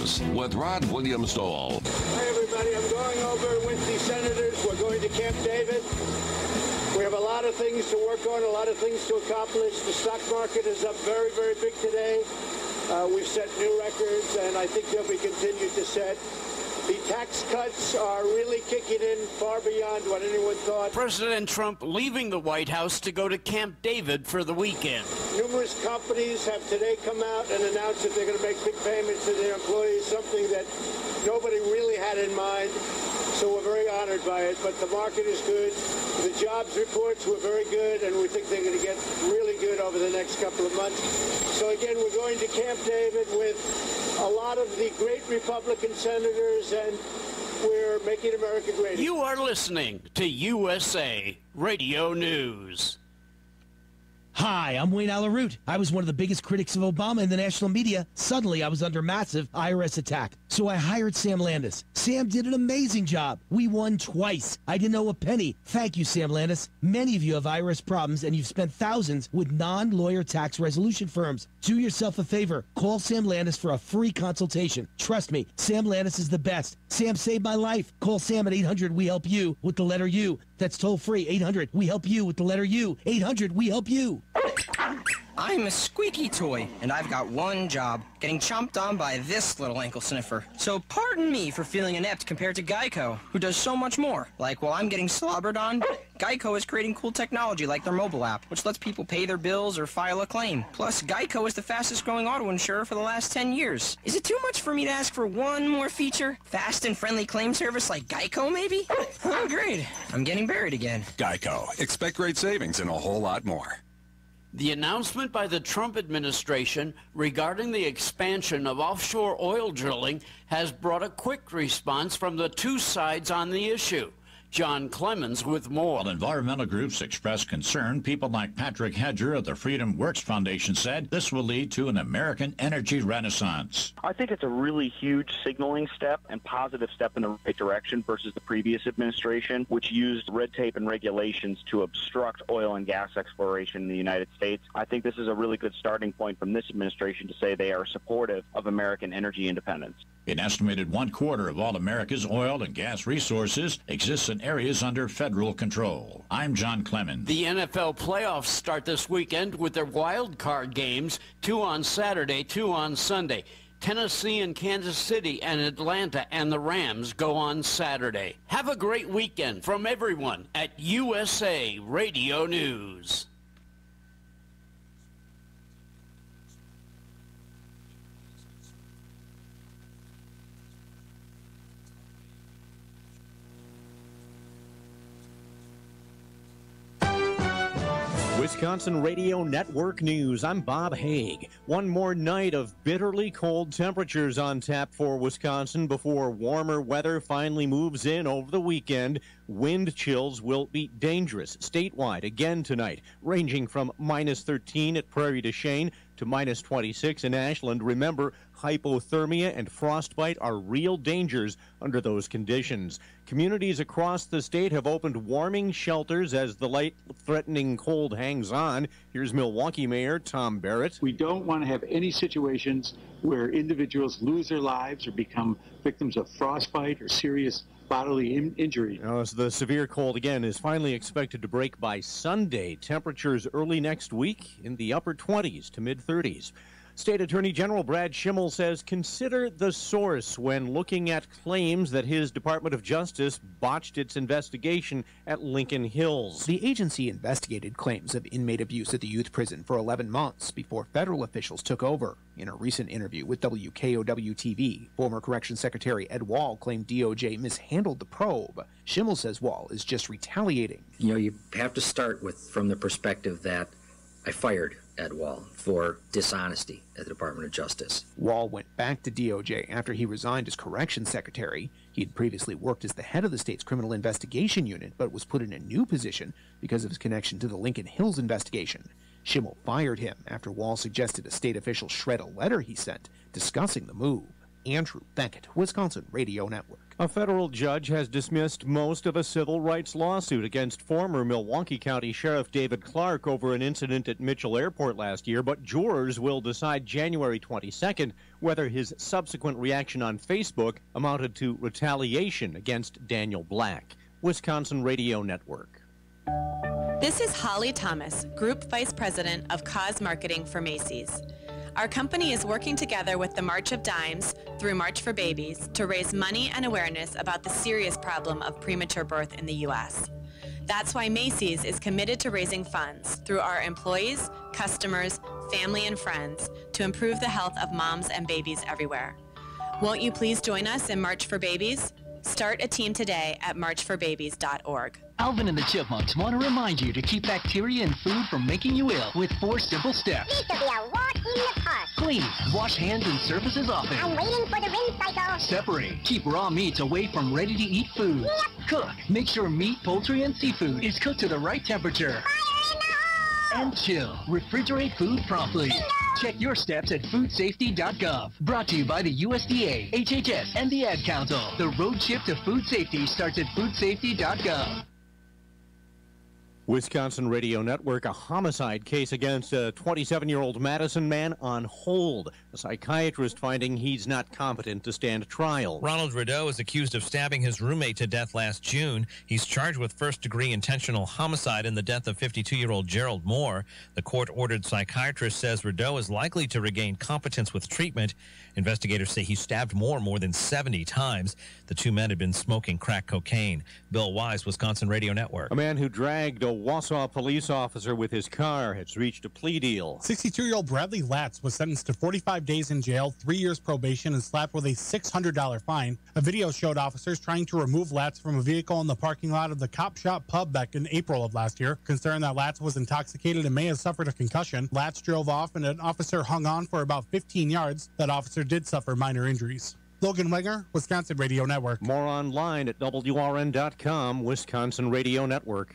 News with Rod Williams-Dole. Hi, everybody. I'm going over with the senators. We're going to Camp David. We have a lot of things to work on, a lot of things to accomplish. The stock market is up very, very big today. We've set new records, and I think they'll be continued to set. The tax cuts are really kicking in far beyond what anyone thought. President Trump leaving the White House to go to Camp David for the weekend. Numerous companies have today come out and announced that they're going to make big payments to their employees, something that nobody really had in mind. So we're very honored by it, but the market is good. The jobs reports were very good, and we think they're going to get really good over the next couple of months. So again, we're going to Camp David with a lot of the great Republican senators, and we're making America great. You are listening to USA Radio News. Hi, I'm Wayne Alaroot. I was one of the biggest critics of Obama in the national media. Suddenly, I was under massive IRS attack. So I hired Sam Landis. Sam did an amazing job. We won twice. I didn't owe a penny. Thank you, Sam Landis. Many of you have IRS problems, and you've spent thousands with non-lawyer tax resolution firms. Do yourself a favor. Call Sam Landis for a free consultation. Trust me, Sam Landis is the best. Sam saved my life. Call Sam at 800-WE-HELP-YOU with the letter U. That's toll free. 800-WE-HELP-YOU with the letter U. 800-WE-HELP-YOU. I'm a squeaky toy, and I've got one job, getting chomped on by this little ankle sniffer. So pardon me for feeling inept compared to Geico, who does so much more. Like while I'm getting slobbered on, Geico is creating cool technology like their mobile app, which lets people pay their bills or file a claim. Plus, Geico is the fastest growing auto insurer for the last 10 years. Is it too much for me to ask for one more feature? Fast and friendly claim service like Geico, maybe? Oh, great. I'm getting buried again. Geico. Expect great savings and a whole lot more. The announcement by the Trump administration regarding the expansion of offshore oil drilling has brought a quick response from the two sides on the issue. John Clemens with more. While environmental groups expressed concern, people like Patrick Hedger of the Freedom Works Foundation said this will lead to an American energy renaissance. I think it's a really huge signaling step and positive step in the right direction versus the previous administration, which used red tape and regulations to obstruct oil and gas exploration in the United States. I think this is a really good starting point from this administration to say they are supportive of American energy independence. An estimated 1/4 of all America's oil and gas resources exists in areas under federal control. I'm John Clemens. The NFL playoffs start this weekend with their wild card games, 2 on Saturday, 2 on Sunday. Tennessee and Kansas City and Atlanta and the Rams go on Saturday. Have a great weekend from everyone at USA Radio News. Wisconsin Radio Network News. I'm Bob Haig. One more night of bitterly cold temperatures on tap for Wisconsin before warmer weather finally moves in over the weekend. Wind chills will be dangerous statewide again tonight, ranging from -13 at Prairie du Chien to -26 in Ashland. Remember, hypothermia and frostbite are real dangers under those conditions. Communities across the state have opened warming shelters as the life-threatening cold hangs on. Here's Milwaukee Mayor Tom Barrett. We don't want to have any situations where individuals lose their lives or become victims of frostbite or serious bodily injury. As the severe cold again is finally expected to break by Sunday, temperatures early next week in the upper 20s to mid-30s. State Attorney General Brad Schimmel says consider the source when looking at claims that his Department of Justice botched its investigation at Lincoln Hills. The agency investigated claims of inmate abuse at the youth prison for 11 months before federal officials took over. In a recent interview with WKOW-TV, former Corrections Secretary Ed Wall claimed DOJ mishandled the probe. Schimmel says Wall is just retaliating. You have to start from the perspective that I fired Ed Wall for dishonesty at the Department of Justice. Wall went back to DOJ after he resigned as Corrections Secretary. He had previously worked as the head of the state's Criminal Investigation Unit, but was put in a new position because of his connection to the Lincoln Hills investigation. Schimmel fired him after Wall suggested a state official shred a letter he sent discussing the move. Andrew Beckett, Wisconsin Radio Network. A federal judge has dismissed most of a civil rights lawsuit against former Milwaukee County Sheriff David Clark over an incident at Mitchell Airport last year, but jurors will decide January 22nd whether his subsequent reaction on Facebook amounted to retaliation against Daniel Black. Wisconsin Radio Network. This is Holly Thomas, Group Vice President of Cause Marketing for Macy's. Our company is working together with the March of Dimes through March for Babies to raise money and awareness about the serious problem of premature birth in the U.S. That's why Macy's is committed to raising funds through our employees, customers, family, and friends to improve the health of moms and babies everywhere. Won't you please join us in March for Babies? Start a team today at marchforbabies.org. Alvin and the Chipmunks want to remind you to keep bacteria in food from making you ill with 4 simple steps. Needs to be a walk in the park. Clean. Wash hands and surfaces often. I'm waiting for the rinse cycle. Separate. Keep raw meats away from ready-to-eat foods. Yep. Cook. Make sure meat, poultry, and seafood is cooked to the right temperature. Fire in the hole! And chill. Refrigerate food promptly. Bingo! Check your steps at foodsafety.gov. Brought to you by the USDA, HHS, and the Ad Council. The road trip to food safety starts at foodsafety.gov. Wisconsin Radio Network, a homicide case against a 27-year-old Madison man on hold. A psychiatrist finding he's not competent to stand trial. Ronald Rideau is accused of stabbing his roommate to death last June. He's charged with first-degree intentional homicide in the death of 52-year-old Gerald Moore. The court-ordered psychiatrist says Rideau is likely to regain competence with treatment. Investigators say he stabbed Moore more than 70 times. The two men had been smoking crack cocaine. Bill Wise, Wisconsin Radio Network. A man who dragged a Wausau police officer with his car has reached a plea deal. 62-year-old Bradley Latz was sentenced to 45 days in jail, 3 years probation, and slapped with a $600 fine. A video showed officers trying to remove Latz from a vehicle in the parking lot of the Cop Shop pub back in April of last year. Concerned that Latz was intoxicated and may have suffered a concussion, Latz drove off and an officer hung on for about 15 yards. That officer did suffer minor injuries. Logan Wenger, Wisconsin Radio Network. More online at WRN.com, Wisconsin Radio Network.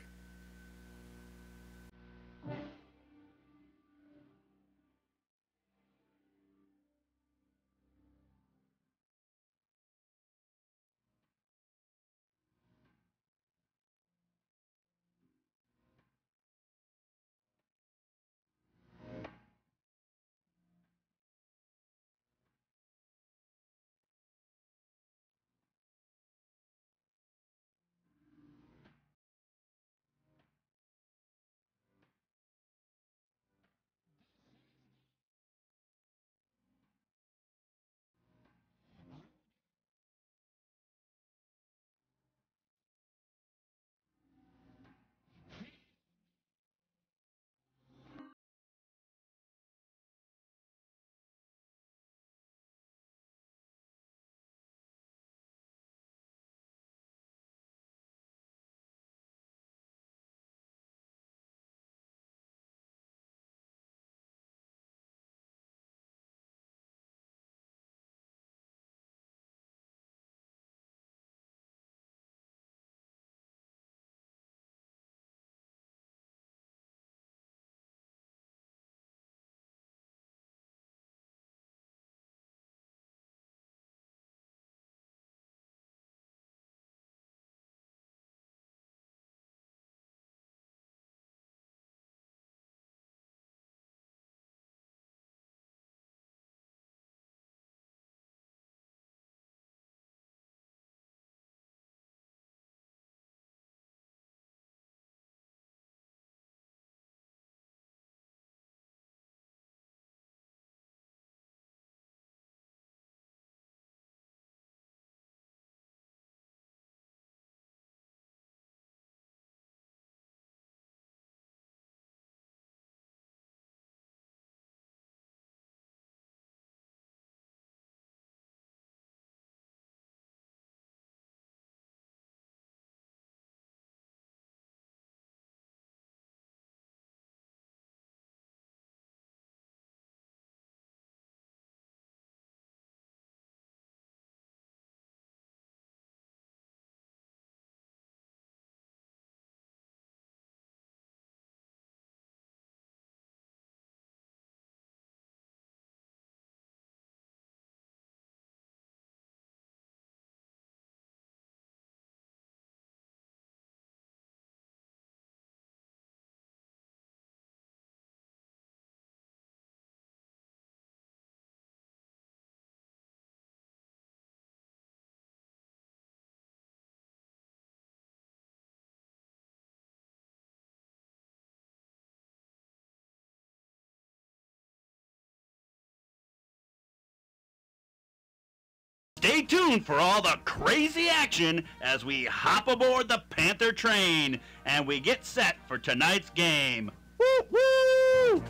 Stay tuned for all the crazy action as we hop aboard the Panther train and we get set for tonight's game. Woo woo!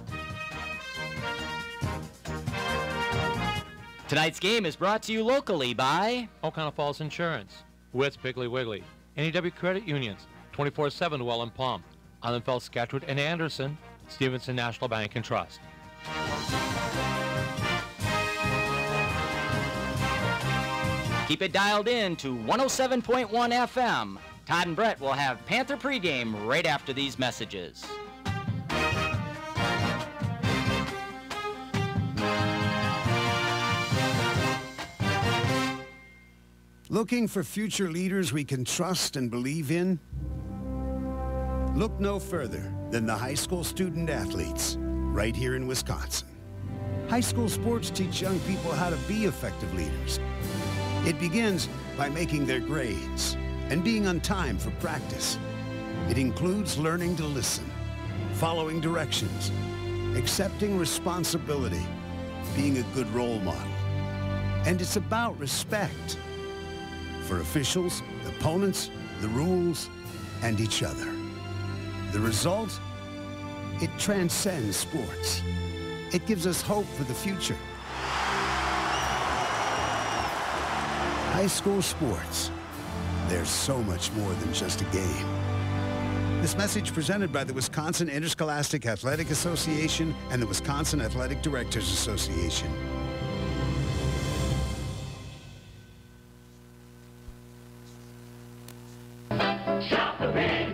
Tonight's game is brought to you locally by Oconto Falls Insurance, Witt's Piggly Wiggly, NEW Credit Unions, 24/7 Well and Plum, Allenfeld, Scatchwood, and Anderson, Stevenson National Bank and Trust. Keep it dialed in to 107.1 FM. Todd and Brett will have Panther pregame right after these messages. Looking for future leaders we can trust and believe in? Look no further than the high school student athletes right here in Wisconsin. High school sports teach young people how to be effective leaders. It begins by making their grades and being on time for practice. It includes learning to listen, following directions, accepting responsibility, being a good role model. And it's about respect for officials, opponents, the rules, and each other. The result? It transcends sports. It gives us hope for the future. High school sports. There's so much more than just a game. This message presented by the Wisconsin Interscholastic Athletic Association and the Wisconsin Athletic Directors Association.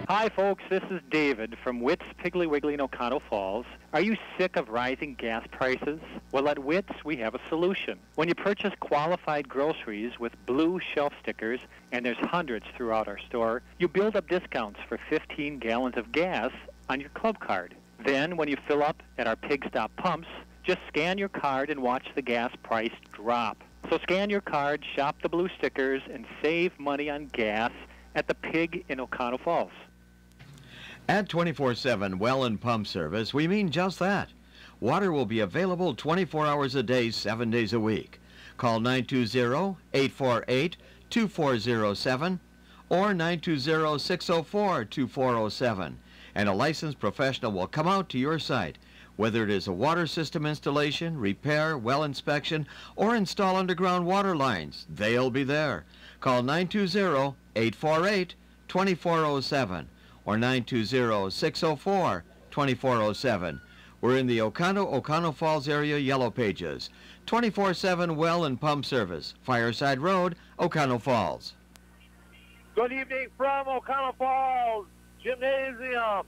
Hi folks, this is David from Witt's Piggly Wiggly in Oconto Falls. Are you sick of rising gas prices? Well, at Witt's we have a solution. When you purchase qualified groceries with blue shelf stickers, and there's hundreds throughout our store, you build up discounts for 15 gallons of gas on your club card. Then when you fill up at our Pig Stop pumps, just scan your card and watch the gas price drop. So scan your card, shop the blue stickers, and save money on gas at the Pig in Oconto Falls. At 24/7 Well and Pump Service, we mean just that. Water will be available 24 hours a day, 7 days a week. Call 920-848-2407 or 920-604-2407, and a licensed professional will come out to your site, whether it is a water system installation, repair, well inspection, or install underground water lines. They'll be there. Call 920-848-2407 or 920-604-2407. We're in the Oconto Falls area Yellow Pages. 24/7 Well and Pump Service, Fireside Road, Oconto Falls. Good evening from Oconto Falls Gymnasium.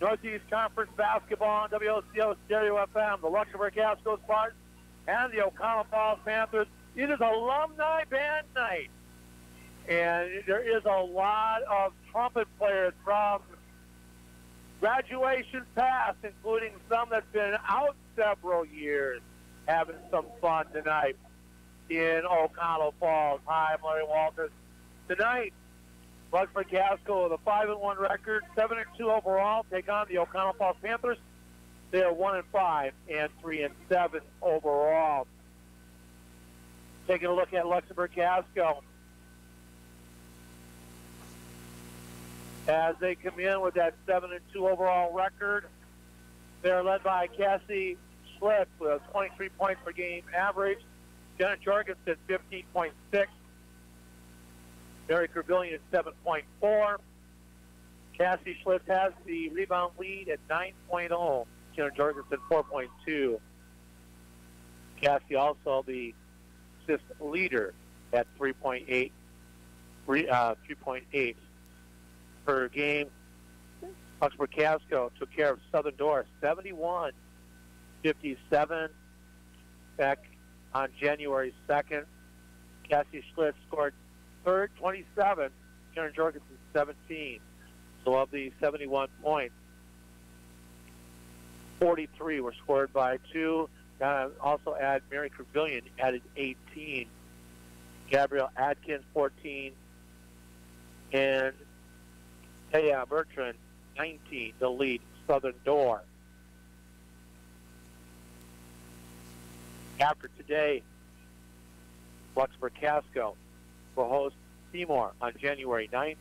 Northeast Conference Basketball on WOCO Stereo FM, the Luxembourg Casco Spartans, and the Oconto Falls Panthers. It is alumni band night. And there is a lot of trumpet players from graduation past, including some that's been out several years, having some fun tonight in Oconto Falls. Hi, I'm Larry Walters. Tonight, Luxembourg Casco with a 5-1 record, 7-2 overall, take on the Oconto Falls Panthers. They are 1-5 and 3-7 overall. Taking a look at Luxembourg Casco. As they come in with that 7-2 overall record, they're led by Cassie Schlitz with a 23 points per game average. Jenna Jorgensen, 15.6. Mary Kervillian, 7.4. Cassie Schlitz has the rebound lead at 9.0. Jenna Jorgensen, 4.2. Cassie also the assist leader at 3.8. 3.8 per game. Luxembourg Casco took care of Southern Door 71-57 back on January 2nd. Cassie Schlitz scored 27, Karen Jorgensen 17. So of the 71 points, 43 were scored by two. Also add Mary Kervillian added 18. Gabrielle Adkins 14. And Taya Bertrand 19 to lead Southern Door. After today, Luxembourg Casco will host Seymour on January 9th,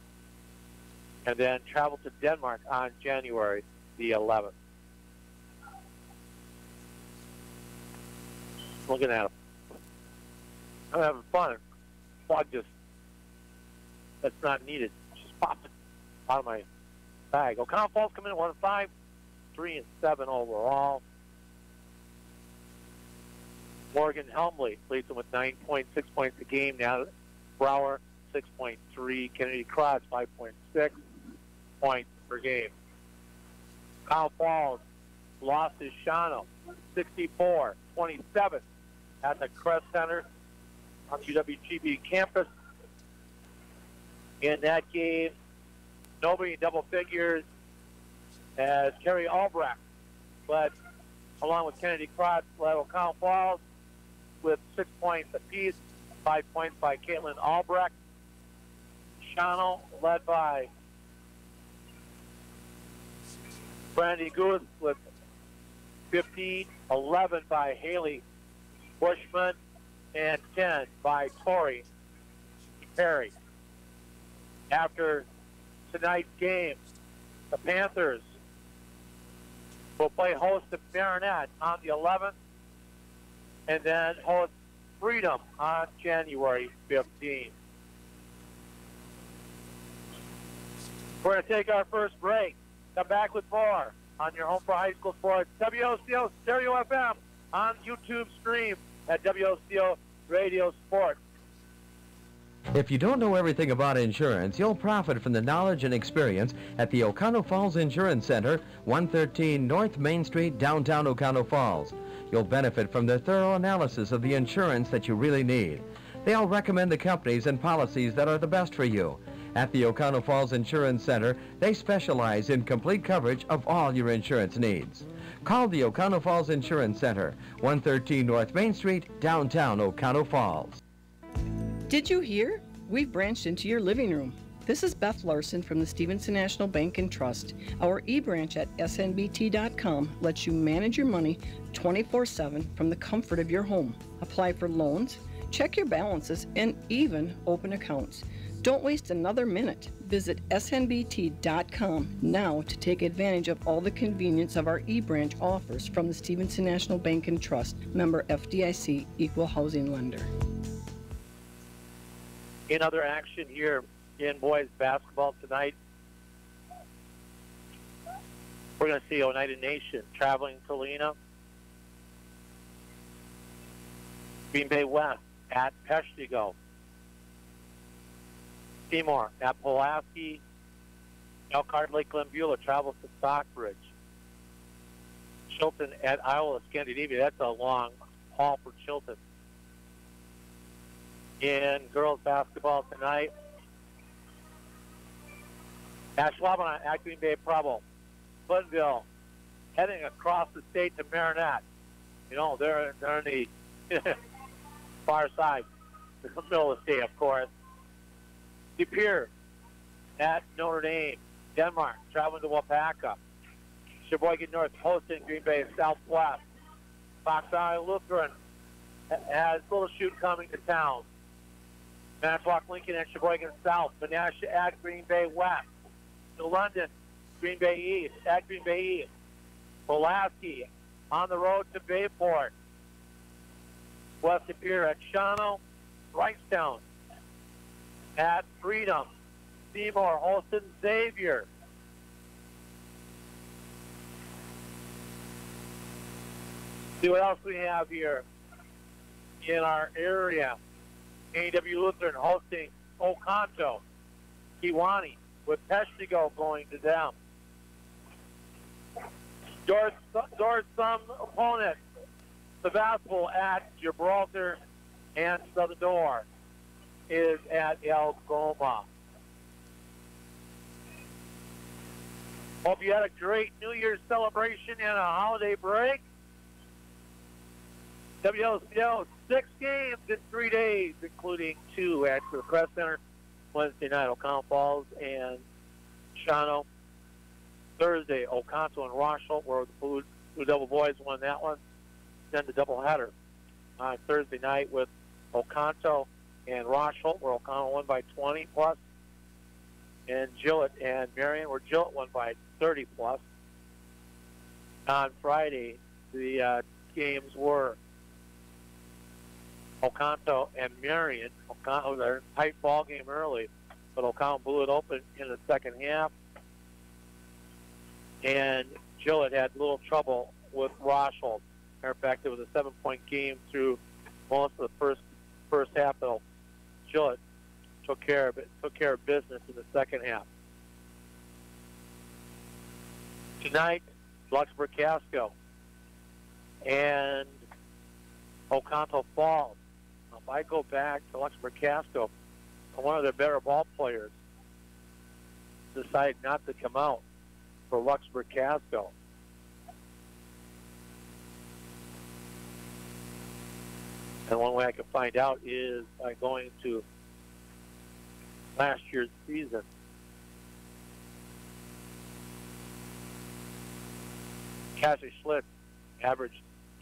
and then travel to Denmark on January the 11th. Looking at them. I'm having fun. Plug just, that's not needed. Just popped out of my bag. Oconto Falls coming in 1-5, 3-7 overall. Morgan Helmley leads them with 9.6 points a game. Now Brower 6.3. Kennedy Cross 5.6 points per game. Oconto Falls lost to Shawano 64-27 at the Crest Center on the UWGB campus. In that game, nobody in double figures as Kerry Albrecht led, along with Kennedy Cross, led Oconto Falls with 6 points apiece, 5 points by Caitlin Albrecht. Shawano led by Brandy Goose with 15, 11 by Haley Bushman, and 10 by Tori Perry. After tonight's game, the Panthers will play host to Marinette on the 11th, and then host Freedom on January 15th. We're going to take our first break. Come back with more on your home for high school sports. WOCO Stereo FM on YouTube stream at WOCO Radio Sports. If you don't know everything about insurance, you'll profit from the knowledge and experience at the Oconto Falls Insurance Center, 113 North Main Street, downtown Oconto Falls. You'll benefit from their thorough analysis of the insurance that you really need. They'll recommend the companies and policies that are the best for you. At the Oconto Falls Insurance Center, they specialize in complete coverage of all your insurance needs. Call the Oconto Falls Insurance Center, 113 North Main Street, downtown Oconto Falls. Did you hear? We've branched into your living room. This is Beth Larson from the Stevenson National Bank and Trust. Our e-branch at snbt.com lets you manage your money 24/7 from the comfort of your home. Apply for loans, check your balances, and even open accounts. Don't waste another minute. Visit snbt.com now to take advantage of all the convenience of our e-branch offers from the Stevenson National Bank and Trust, member FDIC, equal housing lender. In other action here in boys basketball tonight, we're going to see Oneida Nation traveling to Lena. Green Bay West at Peshtigo. Seymour at Pulaski. Elkhart Lake Glenbeulah travels to Stockbridge. Chilton at Iowa Scandinavia. That's a long haul for Chilton. In girls basketball tonight, Ashwaubenon at Green Bay Preble. Clintonville heading across the state to Marinette. You know, they're in the far side, the middle of the state, of course. De Pere at Notre Dame. Denmark traveling to Wapaka. Sheboygan North hosting Green Bay Southwest. Fox Island Lutheran has Little Chute coming to town. Manitowoc Lincoln at Sheboygan South. Menasha at Green Bay West. To London, Green Bay East at Green Bay East. Pulaski on the road to Bayport. West De Pere at Shawano. Wrightstown at Freedom. Seymour hosting Xavier. See what else we have here in our area. AW Lutheran hosting Oconto. Kewanee with Peshtigo going to them. Door's some opponent. Sebastopol at Gibraltar, and Southern Door is at Algoma. Hope you had a great New Year's celebration and a holiday break. WLCO 6 games in 3 days, including 2 at the Crest Center. Wednesday night, Oconto Falls and Shawano. Thursday, Oconto and Rochelle, where the Blue Devil Boys won that one. Then the doubleheader on Thursday night with Oconto and Rochelle, where Oconto won by 20 plus. And Gillett and Marion, where Gillett won by 30 plus. On Friday, the games were Oconto and Marion. Oconto was a tight ball game early, but Oconto blew it open in the second half. And Gillett had little trouble with Rochelle. Matter of fact, it was a 7-point game through most of the first half. Though Gillett took care of business in the second half. Tonight, Luxembourg Casco and Oconto Falls. If I go back to Luxembourg Casco, one of their better ball players decided not to come out for Luxembourg Casco. And one way I can find out is by going to last year's season. Cassie Schlitz averaged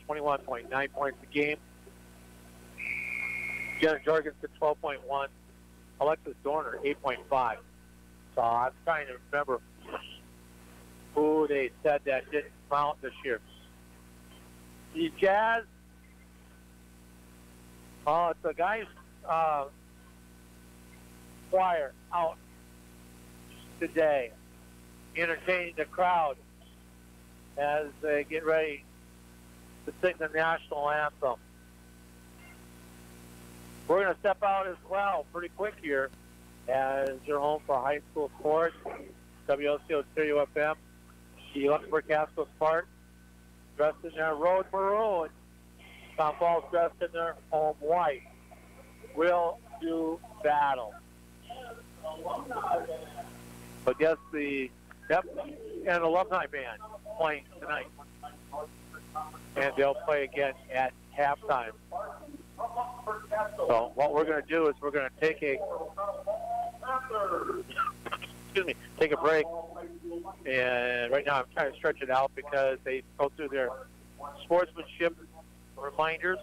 21.9 points a game. Jenna Jorgensen, 12.1. Alexis Dorner, 8.5. So I'm trying to remember who they said that didn't count this year. The Jazz, it's the guys choir out today, entertaining the crowd as they get ready to sing the national anthem. We're going to step out as well pretty quick here as you're home for high school sports. WLCO Stereo FM, the Luxembourg Casco Spartans, dressed in their road maroon. Tom Falls dressed in their home white. Will do battle. But yes, and alumni band playing tonight. And they'll play again at halftime. So what we're going to do is we're going to take a break. And right now I'm trying to stretch it out because they go through their sportsmanship reminders.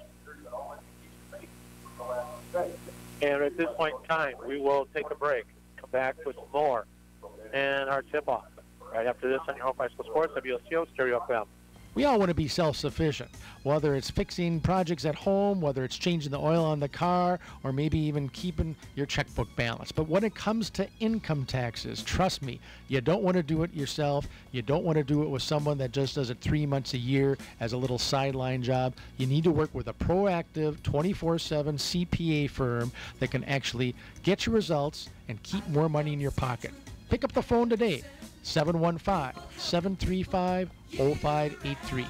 And at this point in time, we will take a break, come back with more, and our tip-off. Right after this on your home high school sports, WLCO Stereo FM. We all want to be self-sufficient, whether it's fixing projects at home, whether it's changing the oil on the car, or maybe even keeping your checkbook balanced. But when it comes to income taxes, trust me, you don't want to do it yourself. You don't want to do it with someone that just does it 3 months a year as a little sideline job. You need to work with a proactive 24/7 CPA firm that can actually get you results and keep more money in your pocket. Pick up the phone today. 715-735-0583.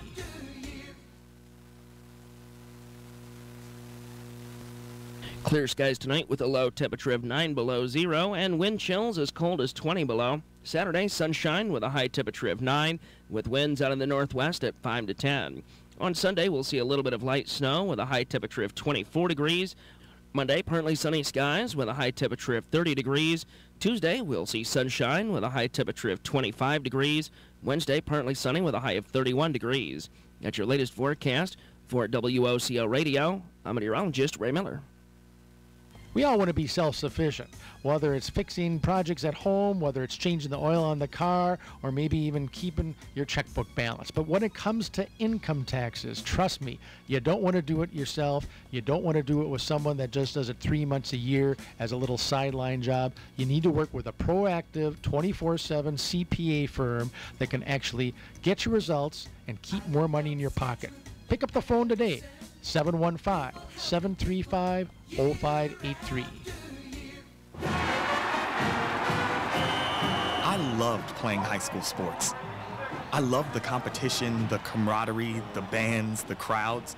Clear skies tonight with a low temperature of 9 below zero and wind chills as cold as 20 below. Saturday, sunshine with a high temperature of 9 with winds out in the northwest at 5 to 10. On Sunday, we'll see a little bit of light snow with a high temperature of 24 degrees. Monday, partly sunny skies with a high temperature of 30 degrees. Tuesday, we'll see sunshine with a high temperature of 25 degrees. Wednesday, partly sunny with a high of 31 degrees. That's your latest forecast for WOCO Radio. I'm meteorologist Ray Miller. We all want to be self-sufficient, whether it's fixing projects at home, whether it's changing the oil on the car, or maybe even keeping your checkbook balanced. But when it comes to income taxes, trust me, you don't want to do it yourself. You don't want to do it with someone that just does it 3 months a year as a little sideline job. You need to work with a proactive 24/7 CPA firm that can actually get you results and keep more money in your pocket. Pick up the phone today. 715-735-0583. I loved playing high school sports. I loved the competition, the camaraderie, the bands, the crowds.